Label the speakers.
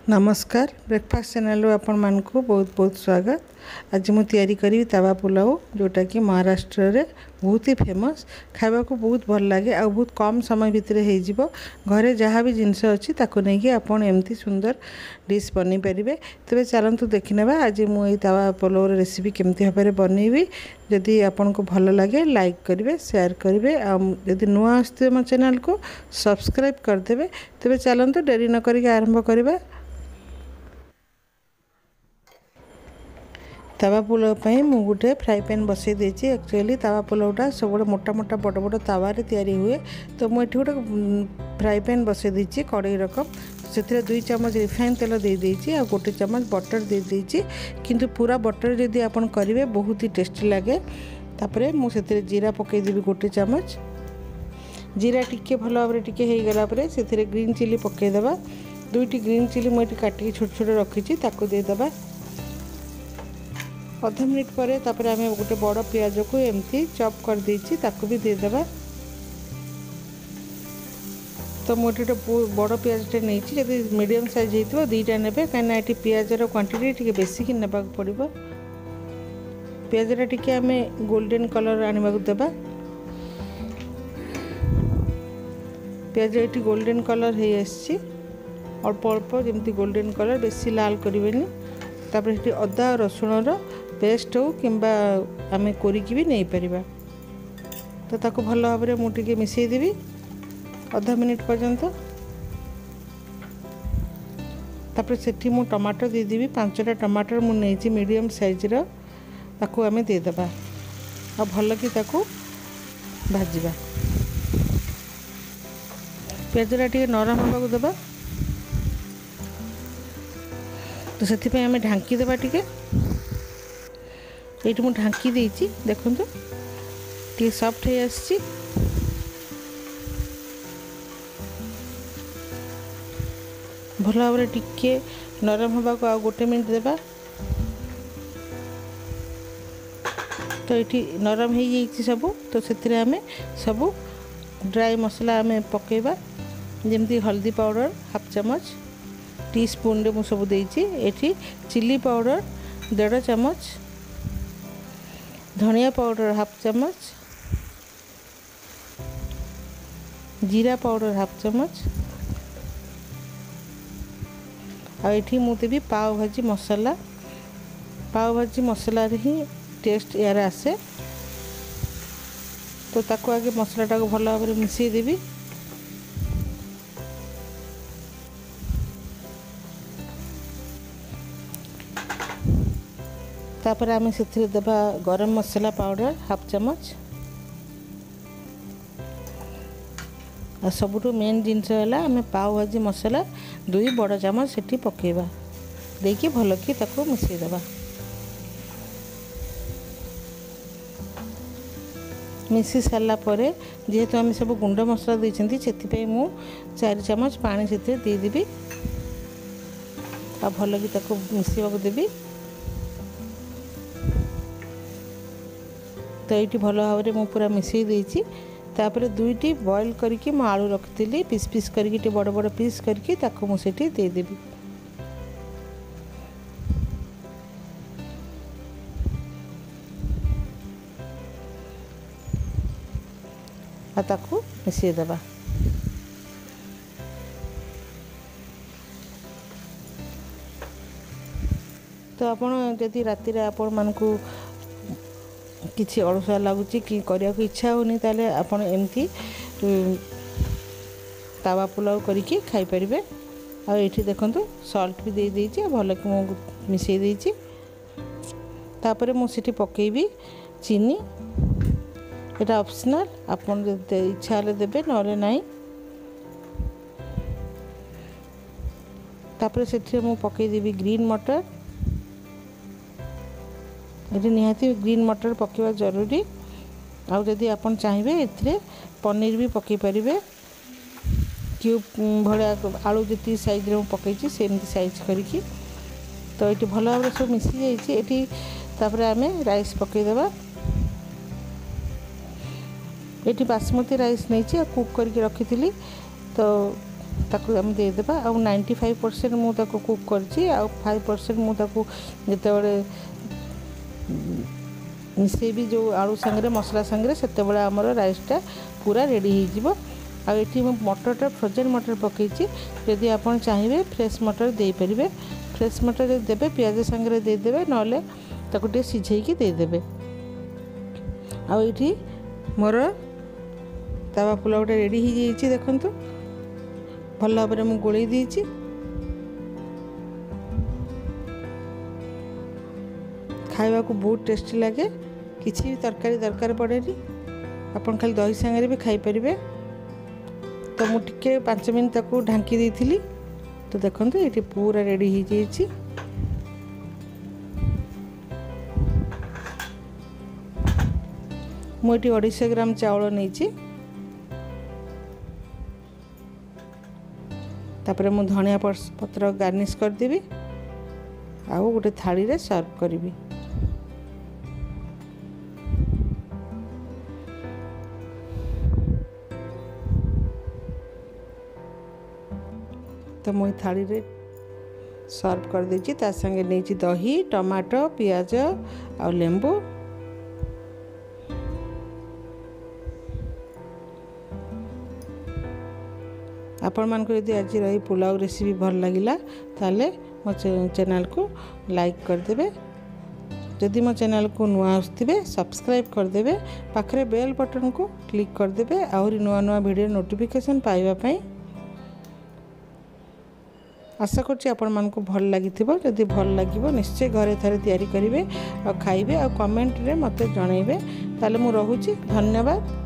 Speaker 1: नमस्कार breakfast channel आपण मानक बहुत बहुत स्वागत। आज मुझे तैयारी करी तावा पुलाव जोटा कि महाराष्ट्र रे बहुत ही फेमस खावा को बहुत भल लगे आ बहुत कम समय भितर हो घरे जहाँ भी जिनस अच्छी ताको नहीं कि आपण एमती सुंदर डिश बनी पारे। तेरे चलतु देखने आज मुझे तावा पुलाव रेसिपी केमती भाव में बनैबी। जदि आपन को भल लगे लाइक करेंगे शेयर करेंगे आदि नुआ आसते मो चैनल को सब्सक्राइब करदे। तेरे चलतु डेरी न करिक आरंभ करवा। तावा पुलाव पर मु गोटे फ्राए पैन बसई देछि। एक्चुअली तावा पुलावटा सब मोटा मोटा बड़ बड़ तावारे तैयारी हुए, तो मुझे गोटे फ्राए पैन बसई देछि कड़ई रकम। से 2 चम्मच रिफाइन तेल दे देछि आ गोटे चम्मच बटर दे देछि, किंतु पूरा बटर जदि आपन करिवे बहुत ही टेस्टी लगे। तापरे मु से जीरा पकई देबी गोटे चम्मच। जीरा टिके भल भाव टिके हो गला परे से ग्रीन चिली पकई देबा। 2टी ग्रीन चिली मुझे काटिक छोट छोट रखी ताको दे देबा। आधा मिनिट पर आम गोटे बड़ पियाज को एमती चॉप कर देछि ताको भी दे देबा। तो मुझे बड़ पियाजटे नहीं जदि मीडियम साइज हो 2टा ने कहीं ये पियाजर क्वांटिटी टी बेसिक ने पड़ो। पियाजटा टी आम गोल्डन कलर आने देबा। पियाज ये गोल्डन कलर हो आसी अल्प अल्प जमी गोल्डन कलर बेसी लाल करें। तापर अदा रसुण पेस्ट हो कि आम कोरिकी भी नहीं पारिबा। तो ताको भल भाव में मुझे मिसई देवी आधा मिनिट पर्यंत। तापर सेठी मु टमाटर दे देवी 5टा टमाटर मु नहीं मीडियम साइज रो ताको आम दे देबा आ भल कि ताको भाजिबा। पियाजरा टी नरम होगा देबा, तो से आम ढांकी देबा। टिके ये मुझे ढांकी देती देखु टी सॉफ्ट हो आसी। भल भाव में टिके नरम होगा को आ गोटे मिनट देबा। तो ये नरम हो जाइए सब। तो से आम सब ड्राई मसला आम पकेबा जमती हल्दी पाउडर हाफ चम्मच टी स्पून रे मु सब देइछि। एठी चिल्ली पाउडर 1.5 चम्मच, धनिया पाउडर हाफ चम्मच, जीरा पाउडर हाफ चम्मच आ एठी मु देबी पाव भाजी मसाला। पाव भाजी मसाला रे ही टेस्ट यार आसे। तो ताको आगे मसलाटा को भल भाव में मिसई देबी। तापर आम से देबा गरम मसाला पाउडर हाफ चम्मच आ सबुठु मेन जिनस है आम पाव भाजी मसाला 2 बड़ चम्मच सेठी पकेबा देकी भल कि ताको मिसई देबा। मिसी सारा पर जेहेतु आम सब गुंड मसला देइछंती सेति मु 4 चम्मच पानी से दे देबी आ भल कि ताको मिसैबा देबी। तो ये भल भाव में मुझे पूरा मिसई देछि। तापर 2टी बॉयल करके मु आलू रखी पीस पीस करके बड़ बड़ पीस करके ताको मुझे दे देबी। आ ताको मिसई देबा। तो आपण जदि राति रे आपण मानकू किसी अलुआ लगुच कि करने को इच्छा होनी ताले आपण एमती तावा पुलाव करके खाई परिबे। आ एठी देखंतु सॉल्ट भी दे देछि भल कि मु मिसई देछि। तापरे मु सेठी पकेबी चीनी। एटा ऑप्शनल आपण इच्छा ले देबे नले नाही। तापरे सेठी मु पकेई देबी ग्रीन मटर। ये निहाती ग्रीन मटर पकेवा जरूरी। आउ जदि आपन चाहिए एथिरे पनीर भी पकई पारिबे। क्यूब भलिया आलू जति साइज रे पकईछि सेमती साइज करिकी। तो ये भल भाव सब मिसी जाइछि। एठी तापर आमे राइस पकई देबा। एठी बासमती राइस नहीं कुक करके रखी। तो ताकू आम देदेबा आ 95% मु ताकू कुक करछि आ 5% मु ताकू जेतेबेले मिसेबी जो आलू संगे मसला संगे सेतेबेले हमर राइसटा पूरा रेडी हो जिवो। आ एठी मु मटरटा फ्रोजेन मटर पकईछि यदि आपन चाहिए फ्रेश मटर दे परिबे फ्रेश मटर देबे प्याज संगे दे देबे नले ताकू टे सिझेइकी दे देबे। आ एठी मोर तावा पुलावटा रेडी हो जाइए देखंतु भल भाव में मुझे गोल देती खावा को बहुत टेस्टी लगे किसी भी तरकारी दरकार पड़े आपन खाली दही सांगे भी खाई परिबे। तो मुझे 5 मिनट तक ढांकी देती तो देखते ये पूरा रेडी हो जाइए। मुझे 250 ग्राम चाउल नहीं तापर मु धनिया पत्र गार्निश करदेवी आउ गोटे थाली रे सर्व करी। तो मुई थाली रे सर्व कर देछि ता संगे नेछि दही टमाटो पियाज आ लेंबू। आपण मानक यदि आज रही पुलाव रेसिपी भल लगिला ताले मो चैनल को लाइक करदेवे। जदि मो चैनल को नुआ आसुथिबे सब्सक्राइब करदेवे पाखरे बेल बटन को क्लिक करदेवे आहुरी नुआ नुआ वीडियो नोटिफिकेशन पाइबा पई। आशा करछि आपण मानक भल लागिथिबो। जदि भल लागिबो निश्चय घरे थारे तयारी करिवे आ खाइबे आ कमेंट रे मते जणाइबे। ताले मु रहूछि धन्यवाद।